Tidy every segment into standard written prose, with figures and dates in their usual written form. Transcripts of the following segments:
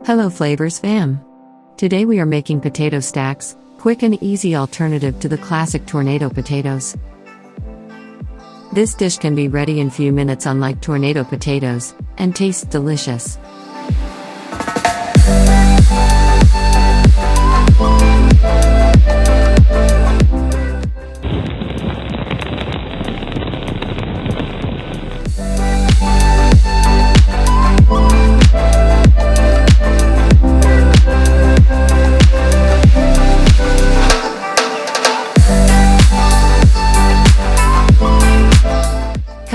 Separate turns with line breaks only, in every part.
Hello Flavors fam! Today we are making potato stacks, quick and easy alternative to the classic tornado potatoes. This dish can be ready in few minutes unlike tornado potatoes, and tastes delicious.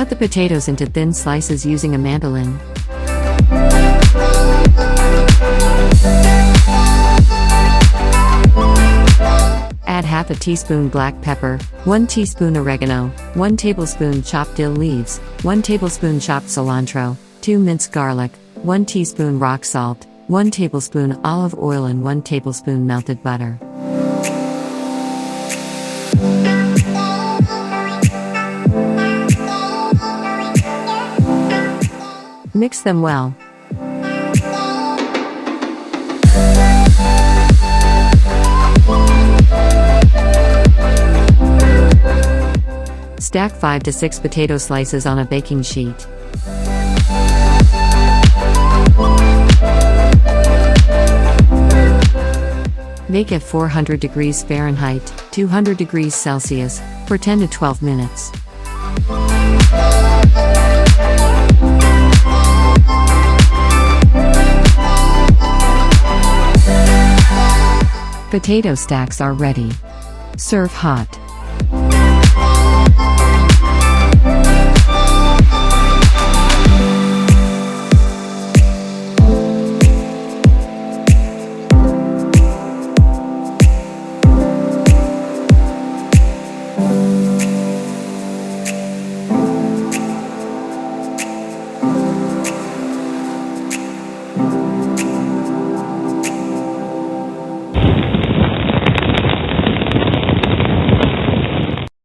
Cut the potatoes into thin slices using a mandoline. Add half a teaspoon black pepper, 1 teaspoon oregano, 1 tablespoon chopped dill leaves, 1 tablespoon chopped cilantro, 2 minced garlic, 1 teaspoon rock salt, 1 tablespoon olive oil and 1 tablespoon melted butter. Mix them well. Stack 5 to 6 potato slices on a baking sheet. Bake at 400 degrees Fahrenheit, 200 degrees Celsius, for 10 to 12 minutes. Potato stacks are ready. Serve hot.